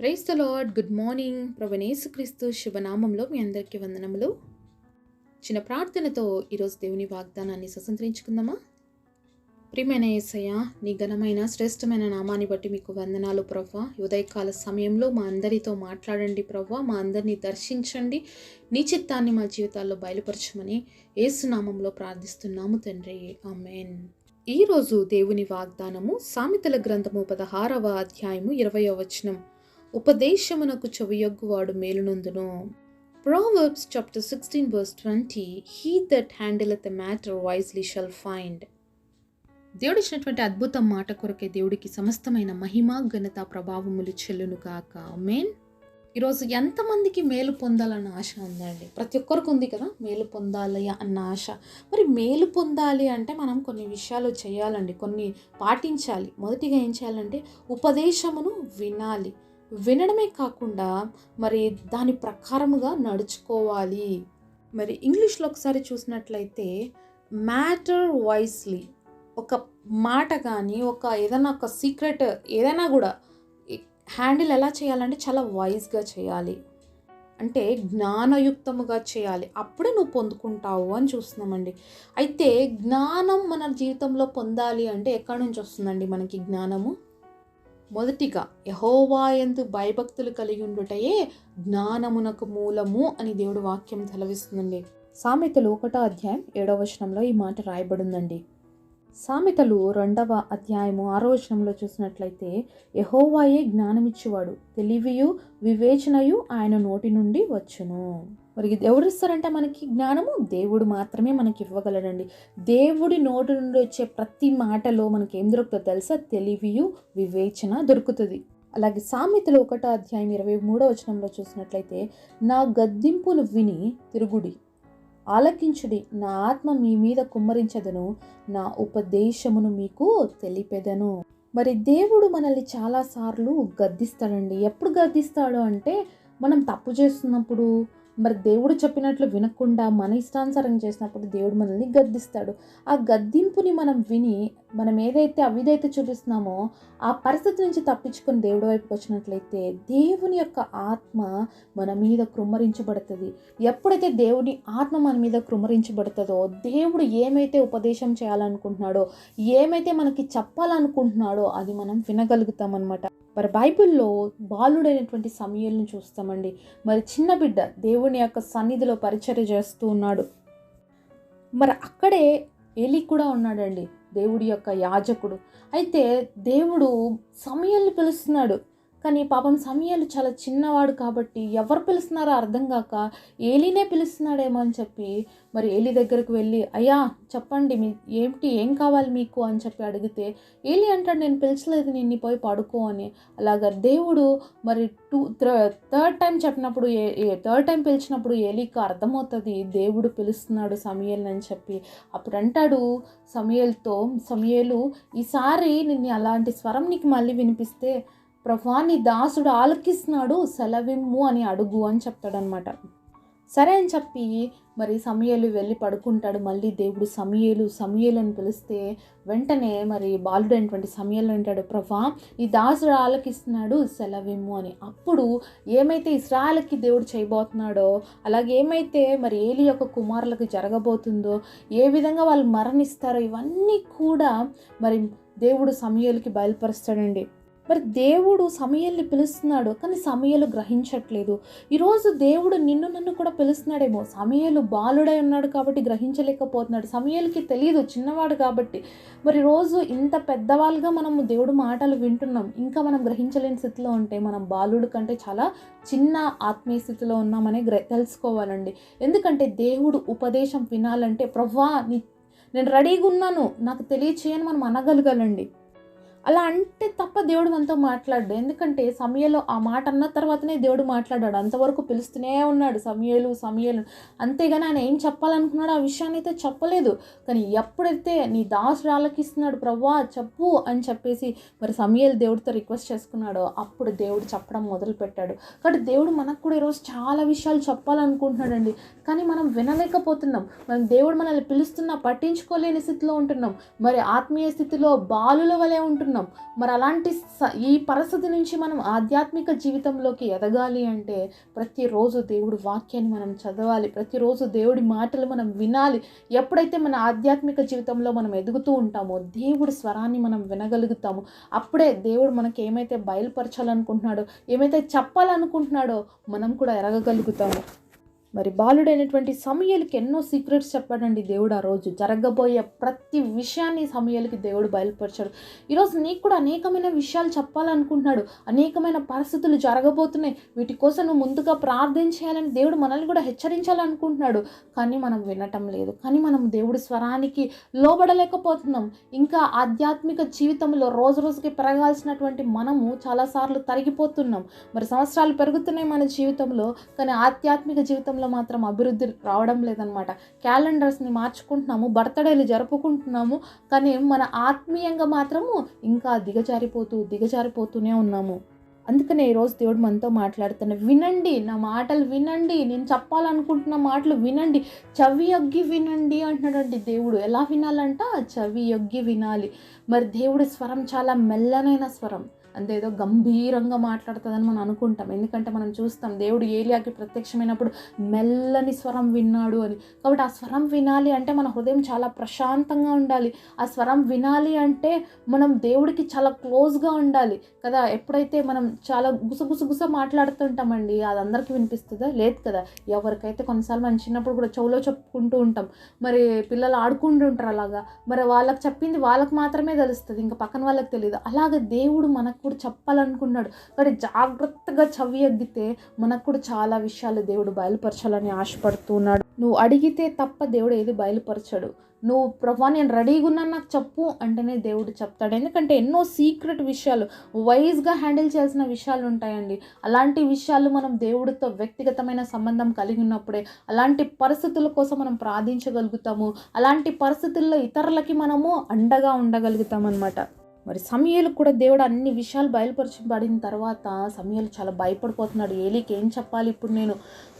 Praise the lord. Good morning. ప్రభువైన యేసుక్రీస్తు శుభనామంలో మీ అందరికీ వందనములు. చిన్న ప్రార్థనతో ఈరోజు దేవుని వాగ్దానాన్ని స్వతంత్రించుకుందామా? ప్రియమైన యేసయ్య, నీ ఘనమైన శ్రేష్టమైన నామాన్ని బట్టి మీకు వందనాలు ప్రభువా. ఉదయకాల సమయంలో మా అందరితో మాట్లాడండి ప్రభువా. మా అందరినీ దర్శించండి. నీ చిత్తాన్ని మా జీవితాల్లో బయలుపరచమని యేసు నామంలో ప్రార్థిస్తున్నాము తండ్రి. ఆమేన్. ఈరోజు దేవుని వాగ్దానము సామెతల గ్రంథము 16వ అధ్యాయము 20వ వచనం. ఉపదేశమునకు చెవియొగ్గువాడు మేలునందును. Proverbs chapter 16 verse 20. He that handleth a matter wisely shall find. దేవుడు ఇచ్చినటువంటి అద్భుత మాట కొరకే దేవుడికి సమస్తమైన మహిమ ఘనత ప్రభావములు చెల్లును కాక. ఆమేన్. ఈరోజు ఎంతమందికి మేలు పొందాలన్న ఆశ ఉందండి? ప్రతి ఒక్కరికి ఉంది కదా, మేలు పొందాలి అన్న ఆశ. మరి మేలు పొందాలి అంటే మనం కొన్ని విషయాలు చేయాలండి, కొన్ని పాటించాలి. మొదటిగా ఏం చేయాలంటే ఉపదేశమును వినాలి. వినడమే కాకుండా మరి దాని ప్రకారముగా నడుచుకోవాలి. మరి ఇంగ్లీష్లో ఒకసారి చూసినట్లయితే మ్యాటర్ వైస్లీ, ఒక మాట కానీ ఏదైనా ఒక సీక్రెట్ ఏదైనా కూడా హ్యాండిల్ ఎలా చేయాలంటే చాలా వైజ్గా చేయాలి, అంటే జ్ఞానయుక్తముగా చేయాలి. అప్పుడే నువ్వు పొందుకుంటావు అని చూస్తున్నామండి. అయితే జ్ఞానం మన జీవితంలో పొందాలి అంటే ఎక్కడి నుంచి వస్తుందండి మనకి జ్ఞానము? మొదటిగా యెహోవా యందు భయభక్తులు కలిగి ఉండుటయే జ్ఞానమునకు మూలము అని దేవుడు వాక్యం సెలవిస్తుందండి. సామెతలు 1వ అధ్యాయం 7వ వచనంలో ఈ మాట రాయబడిందండి. సామెతలు 2వ అధ్యాయము 6వ వచనంలో చూసినట్లయితే యెహోవాయే జ్ఞానమిచ్చేవాడు, తెలివియు వివేచనయు ఆయన నోటి నుండి వచ్చును. మరి ఎవరిస్తారంటే మనకి జ్ఞానము? దేవుడు మాత్రమే మనకి ఇవ్వగలడండి. దేవుడి నోటి నుండి వచ్చే ప్రతి మాటలో మనకి ఏం దొరుకుతుందో తెలుసా? తెలివియు వివేచన దొరుకుతుంది. అలాగే సామెతలు 1వ అధ్యాయం 23వ వచనంలో చూసినట్లయితే నా గద్దింపును విని తిరుగుడి, ఆలకించుడి, నా ఆత్మ మీ మీద కుమ్మరించదను, నా ఉపదేశమును మీకు తెలిపెదను. మరి దేవుడు మనల్ని చాలాసార్లు గద్దిస్తాడండి. ఎప్పుడు గద్దిస్తాడు అంటే మనం తప్పు చేస్తున్నప్పుడు, మరి దేవుడు చెప్పినట్లు వినకుండా మన ఇష్టానుసారం చేసినప్పుడు దేవుడు మనల్ని గద్దిస్తాడు. ఆ గద్దింపుని మనం విని మనం ఏదైతే చూపిస్తున్నామో ఆ పరిస్థితి నుంచి తప్పించుకొని దేవుడి వైపుకి వచ్చినట్లయితే దేవుని యొక్క ఆత్మ మన మీద కృమ్మరించబడుతుంది. ఎప్పుడైతే దేవుని ఆత్మ మన మీద కృమ్మరించబడుతుందో, దేవుడు ఏమైతే ఉపదేశం చేయాలనుకుంటున్నాడో, ఏమైతే మనకి చెప్పాలనుకుంటున్నాడో అది మనం వినగలుగుతాం అన్నమాట. మరి బైబిల్లో బాలుడైనటువంటి సమూయేలును చూస్తామండి. మరి చిన్న బిడ్డ దేవుని యొక్క సన్నిధిలో పరిచర్య చేస్తూ ఉన్నాడు. మరి అక్కడే ఏలీ కూడా ఉన్నాడండి, దేవుడి యొక్క యాజకుడు. అయితే దేవుడు సమూయేలుని పిలుస్తున్నాడు. కానీ పాపం సమూయేలు చాలా చిన్నవాడు కాబట్టి ఎవరు పిలుస్తున్నారో అర్థం కాక ఏలీనే పిలుస్తున్నాడేమో అని చెప్పి మరి ఏలీ దగ్గరకు వెళ్ళి, అయ్యా చెప్పండి, ఏం కావాలి మీకు అని చెప్పి అడిగితే ఏలీ అంటాడు, నేను పిలిచలేదు, నిన్ను పోయి పడుకో అని. అలాగా దేవుడు మరి థర్డ్ టైం చెప్పినప్పుడు థర్డ్ టైం పిలిచినప్పుడు ఏలీకి అర్థమవుతుంది దేవుడు పిలుస్తున్నాడు సమూయేలుని అని చెప్పి. అప్పుడు అంటాడు సమూయేలుతో, సమూయేలు, ఈసారి నిన్ను అలాంటి స్వరం నీకు మళ్ళీ వినిపిస్తే ప్రభువా నీ దాసుడు ఆలకిస్తున్నాడు, సెలవిమ్ము అని అడుగు అని చెప్తాడనమాట. సరే అని చెప్పి మరి సమూయేలు వెళ్ళి పడుకుంటాడు. మళ్ళీ దేవుడు సమూయేలు అని పిలిస్తే వెంటనే మరి బాలుడైనటువంటి సమూయేలు అంటాడు, ప్రభువా ఈ దాసుడు ఆలకిస్తున్నాడు, సెలవిమ్ము అని. అప్పుడు ఏమైతే ఇశ్రాయేలుకి దేవుడు చేయబోతున్నాడో, అలాగే ఏమైతే మరి ఏలీ యొక్క కుమారులకు జరగబోతుందో, ఏ విధంగా వాళ్ళు మరణిస్తారో, ఇవన్నీ కూడా మరి దేవుడు సమూయేలుకి బయలుపరుస్తాడండి. మరి దేవుడు సమూయేలుని పిలుస్తున్నాడు, కానీ సమూయేలు గ్రహించట్లేదు. ఈరోజు దేవుడు నన్ను కూడా పిలుస్తున్నాడేమో. సమూయేలు బాలుడై ఉన్నాడు కాబట్టి గ్రహించలేకపోతున్నాడు. సమూయేలుకి తెలియదు, చిన్నవాడు కాబట్టి. మరి రోజు ఇంత పెద్దవాళ్ళుగా మనము దేవుడు మాటలు వింటున్నాం, ఇంకా మనం గ్రహించలేని స్థితిలో ఉంటే మనం బాలుడు కంటే చాలా చిన్న ఆత్మీయ స్థితిలో ఉన్నామని తెలుసుకోవాలండి. ఎందుకంటే దేవుడు ఉపదేశం వినాలంటే ప్రభువా నేను రెడీగా ఉన్నాను, నాకు తెలియచేయని మనం అనగలగాలండి. అలా అంటే తప్ప దేవుడు మనతో మాట్లాడు. ఎందుకంటే సమూయేలు ఆ మాట అన్న తర్వాతనే దేవుడు మాట్లాడాడు. అంతవరకు పిలుస్తూనే ఉన్నాడు సమూయేలు. అంతేగాని ఆయన ఏం చెప్పాలనుకున్నాడు ఆ విషయాన్ని అయితే చెప్పలేదు. కానీ ఎప్పుడైతే నీ దాసుడు ఆలకిస్తున్నాడు ప్రభువా చెప్పు అని చెప్పేసి మరి సమూయేలు దేవుడితో రిక్వెస్ట్ చేసుకున్నాడో అప్పుడు దేవుడు చెప్పడం మొదలుపెట్టాడు. కాబట్టి దేవుడు మనకు కూడా ఈరోజు చాలా విషయాలు చెప్పాలనుకుంటున్నాడండి, కానీ మనం వినలేకపోతున్నాం. దేవుడు మనల్ని పిలుస్తున్నా పట్టించుకోలేని స్థితిలో ఉంటున్నాం. మరి ఆత్మీయ స్థితిలో బాలుల వలె ఉంటున్నాం. ఉంటున్నాం. మరి అలాంటి ఈ పరిస్థితి నుంచి మనం ఆధ్యాత్మిక జీవితంలోకి ఎదగాలి అంటే ప్రతిరోజు దేవుడి వాక్యాన్ని మనం చదవాలి, ప్రతిరోజు దేవుడి మాటలు మనం వినాలి. ఎప్పుడైతే మన ఆధ్యాత్మిక జీవితంలో మనం ఎదుగుతూ ఉంటామో దేవుడి స్వరాన్ని మనం వినగలుగుతాము. అప్పుడే దేవుడు మనకి ఏమైతే బయలుపరచాలనుకుంటున్నాడో, ఏమైతే చెప్పాలనుకుంటున్నాడో మనం కూడా ఎరగగలుగుతాము. మరి బాలుడైనటువంటి సమూయేలుకి ఎన్నో సీక్రెట్స్ చెప్పాడండి దేవుడు. ఆ రోజు జరగబోయే ప్రతి విషయాన్ని సమూయేలుకి దేవుడు బయలుపరిచాడు. ఈరోజు నీకు కూడా అనేకమైన విషయాలు చెప్పాలనుకుంటున్నాడు. అనేకమైన పరిస్థితులు జరగబోతున్నాయి, వీటి కోసం నువ్వు ముందుగా ప్రార్థన చేయాలని దేవుడు మనల్ని కూడా హెచ్చరించాలనుకుంటున్నాడు. కానీ మనం వినటం లేదు, కానీ మనం దేవుడి స్వరానికి లోబడలేకపోతున్నాం. ఇంకా ఆధ్యాత్మిక జీవితంలో రోజు రోజుకి పెరగాల్సినటువంటి మనము చాలాసార్లు తరిగిపోతున్నాం. మరి సంవత్సరాలు పెరుగుతున్నాయి మన జీవితంలో, కానీ ఆధ్యాత్మిక జీవితంలో మాత్రం అభివృద్ధి రావడం లేదనమాట. క్యాలెండర్స్ని మార్చుకుంటున్నాము, బర్త్డేలు జరుపుకుంటున్నాము, కానీ మన ఆత్మీయంగా మాత్రము ఇంకా దిగజారిపోతూనే ఉన్నాము. అందుకనే ఈరోజు దేవుడు మనతో మాట్లాడుతున్నాడు. వినండి, నా మాటలు వినండి, నేను చెప్పాలనుకుంటున్న మాటలు వినండి, చెవి యొగ్గి వినండి అంటున్నాడండి దేవుడు. ఎలా వినాలంట? చెవి యొగ్గి వినాలి. మరి దేవుడి స్వరం చాలా మెల్లనైన స్వరం, అంతేదో గంభీరంగా మాట్లాడుతుందని మనం అనుకుంటాం. ఎందుకంటే మనం చూస్తాం దేవుడు ఏలియాకి ప్రత్యక్షమైనప్పుడు మెల్లని స్వరం విన్నాడు అని. కాబట్టి ఆ స్వరం వినాలి అంటే మన హృదయం చాలా ప్రశాంతంగా ఉండాలి. ఆ స్వరం వినాలి అంటే మనం దేవుడికి చాలా క్లోజ్గా ఉండాలి కదా. ఎప్పుడైతే మనం చాలా గుసగుస మాట్లాడుతుంటామండి, అది అందరికీ వినిపిస్తుందా? లేదు కదా. ఎవరికైతే కొన్నిసార్లు మనం చిన్నప్పుడు కూడా చెవులో చెప్పుకుంటూ ఉంటాం, మరి పిల్లలు ఆడుకుంటూ ఉంటారు అలాగా, మరి వాళ్ళకి చెప్పింది వాళ్ళకి మాత్రమే తెలుస్తుంది, ఇంకా పక్కన వాళ్ళకి తెలియదు. అలాగే దేవుడు మనకు కూడా చెప్పాలనుకున్నాడు. కానీ జాగ్రత్తగా చెవి ఎగ్గితే మనకు కూడా చాలా విషయాలు దేవుడు బయలుపరచాలని ఆశపడుతున్నాడు. నువ్వు అడిగితే తప్ప దేవుడు ఏది బయలుపరచడు. నువ్వు ప్రభా నేను రెడీగా ఉన్నాను నాకు చెప్పు అంటేనే దేవుడు చెప్తాడు. ఎందుకంటే ఎన్నో సీక్రెట్ విషయాలు, వైజ్గా హ్యాండిల్ చేసిన విషయాలు ఉంటాయండి. అలాంటి విషయాలు మనం దేవుడితో వ్యక్తిగతమైన సంబంధం కలిగి ఉన్నప్పుడే అలాంటి పరిస్థితుల కోసం మనం ప్రార్థించగలుగుతాము. అలాంటి పరిస్థితుల్లో ఇతరులకి మనము అండగా ఉండగలుగుతాం అన్నమాట. మరి సమూయేలుకు కూడా దేవుడు అన్ని విషయాలు బయలుపరచబడిన తర్వాత సమూయేలు చాలా భయపడిపోతున్నాడు. ఏలీకి ఏం చెప్పాలి ఇప్పుడు నేను?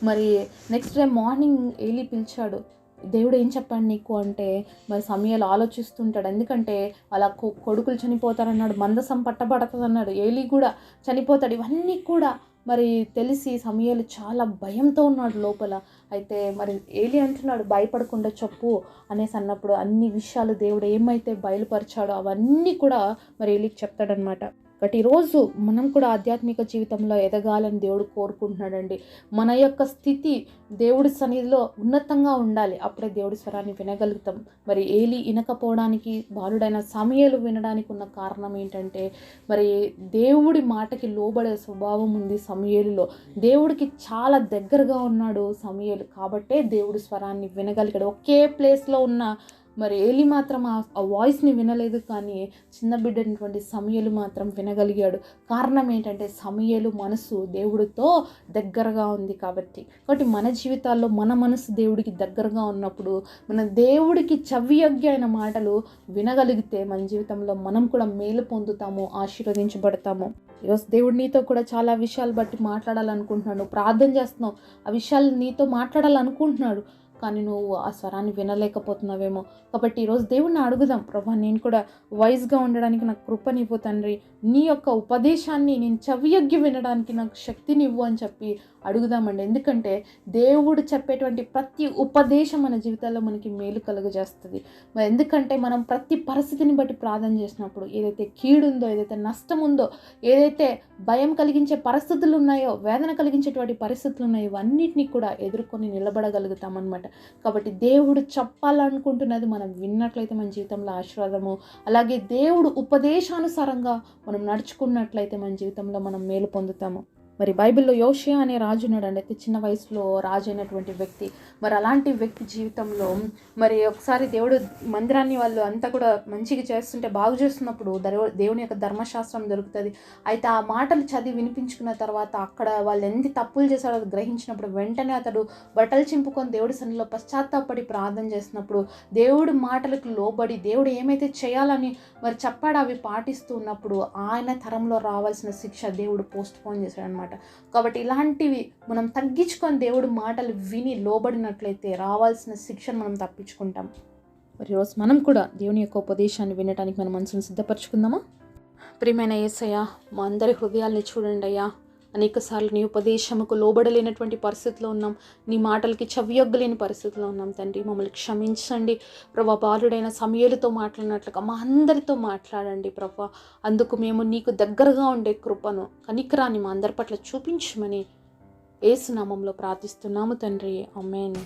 మరి నెక్స్ట్ డే మార్నింగ్ ఏలీ పిలిచాడు. దేవుడు ఏం చెప్పాడు నీకు అంటే, మరి సమూయేలు ఆలోచిస్తుంటాడు. ఎందుకంటే వాళ్ళ కొడుకులు చనిపోతారన్నాడు, మందసం పట్టబడుతుంది అన్నాడు, ఏలీ కూడా చనిపోతాడు. ఇవన్నీ కూడా మరి తెలిసి సమూయేలు చాలా భయంతో ఉన్నాడు లోపల. అయితే మరి ఏలీ అంటున్నాడు భయపడకుండా చెప్పు అనేసి అన్నప్పుడు అన్ని విషయాలు దేవుడు ఏమైతే బయలుపరిచాడో అవన్నీ కూడా మరి ఏలీకి చెప్తాడనమాట. బట్ ఈరోజు మనం కూడా ఆధ్యాత్మిక జీవితంలో ఎదగాలని దేవుడు కోరుకుంటున్నాడండి. మన యొక్క స్థితి దేవుడి సన్నిధిలో ఉన్నతంగా ఉండాలి, అప్పుడే దేవుడి స్వరాన్ని వినగలుగుతాం. మరి ఏలీ వినకపోవడానికి, బాలుడైన సమూయేలు వినడానికి ఉన్న కారణం ఏంటంటే, మరి దేవుడి మాటకి లోబడే స్వభావం ఉంది సమూయేలులో. దేవుడికి చాలా దగ్గరగా ఉన్నాడు సమూయేలు, కాబట్టే దేవుడి స్వరాన్ని వినగలిగాడు. ఒకే ప్లేస్లో ఉన్న మరి ఏలీ మాత్రం ఆ వాయిస్ని వినలేదు, కానీ చిన్న బిడ్డైనటువంటి సమూయేలు మాత్రం వినగలిగాడు. కారణం ఏంటంటే సమూయేలు మనసు దేవుడితో దగ్గరగా ఉంది కాబట్టి. మన జీవితాల్లో మన మనసు దేవుడికి దగ్గరగా ఉన్నప్పుడు, మన దేవుడికి చెవియొగ్గిన మాటలు వినగలిగితే మన జీవితంలో మనం కూడా మేలు పొందుతాము, ఆశీర్వదించబడతాము. ఈరోజు దేవుడు నీతో కూడా చాలా విషయాలు బట్టి మాట్లాడాలనుకుంటున్నాడు. ప్రార్థన చేస్తున్నావు, ఆ విషయాలు నీతో మాట్లాడాలనుకుంటున్నాడు, కానీ నువ్వు ఆ స్వరాన్ని వినలేకపోతున్నావేమో. కాబట్టి ఈరోజు దేవుడిని అడుగుదాం, ప్రభా నేను కూడా వైజ్గా ఉండడానికి నాకు కృపనివ్వు తండ్రి, నీ యొక్క ఉపదేశాన్ని నేను చెవియొగ్గి వినడానికి నాకు శక్తినివ్వు అని చెప్పి అడుగుదామండి. ఎందుకంటే దేవుడు చెప్పేటువంటి ప్రతి ఉపదేశం మన జీవితాల్లో మనకి మేలు కలుగజేస్తుంది. మరి ఎందుకంటే మనం ప్రతి పరిస్థితిని బట్టి ప్రార్థన చేసినప్పుడు ఏదైతే కీడుందో, ఏదైతే నష్టం ఉందో, ఏదైతే భయం కలిగించే పరిస్థితులు ఉన్నాయో, వేదన కలిగించేటువంటి పరిస్థితులు ఉన్నాయో, ఇవన్నిటినీ కూడా ఎదుర్కొని నిలబడగలుగుతామన్నమాట. కాబట్టి దేవుడు చెప్పాలనుకుంటున్నది మనం విన్నట్లయితే మన జీవితంలో ఆశీర్వాదము, అలాగే దేవుడు ఉపదేశానుసారంగా మనం నడుచుకున్నట్లయితే మన జీవితంలో మనం మేలు పొందుతాము. మరి బైబిల్లో యోషియా అనే రాజు ఉన్నాడండి. అయితే చిన్న వయసులో రాజు అయినటువంటి వ్యక్తి. మరి అలాంటి వ్యక్తి జీవితంలో మరి ఒకసారి దేవుడు మందిరాన్ని వాళ్ళు అంతా కూడా మంచిగా చేస్తుంటే, బాగు చేస్తున్నప్పుడు దేవుని యొక్క ధర్మశాస్త్రం దొరుకుతుంది. అయితే ఆ మాటలు చదివి వినిపించుకున్న తర్వాత అక్కడ వాళ్ళు ఎన్ని తప్పులు చేశారో అది గ్రహించినప్పుడు వెంటనే అతడు బట్టలు చింపుకొని దేవుడి సన్నిధిలో పశ్చాత్తాపడి ప్రార్థన చేసినప్పుడు, దేవుడి మాటలకు లోబడి దేవుడు ఏమైతే చేయాలని మరి చెప్పాడో అవి పాటిస్తూ ఉన్నప్పుడు ఆయన తరంలో రావాల్సిన శిక్ష దేవుడు పోస్ట్ పోన్ చేశాడనమాట. కాబట్టి ఇలాంటివి మనం తగ్గించుకొని దేవుడు మాటలు విని లోబడినట్లయితే రావాల్సిన శిక్షను మనం తప్పించుకుంటాం. మరి ఈరోజు మనం కూడా దేవుని యొక్క ఉపదేశాన్ని వినడానికి మన మనసును సిద్ధపరచుకుందామా? ప్రియమైన యేసయ్య, మా అందరి హృదయాల్ని చూడండి అయ్యా. అనేకసార్లు నీ ఉపదేశముకు లోబడలేనటువంటి పరిస్థితిలో ఉన్నాం. నీ మాటలకి చెవియొగ్గలేని పరిస్థితిలో ఉన్నాం తండ్రి. మమ్మల్ని క్షమించండి ప్రభా. బాలుడైన సమూయేలుతో మాట్లాడినట్లుగా మా అందరితో మాట్లాడండి ప్రభా. అందుకు మేము నీకు దగ్గరగా ఉండే కృపను, కనికరాన్ని మా అందరి పట్ల చూపించమని యేసు నామంలో ప్రార్థిస్తున్నాము తండ్రి. ఆమేన్.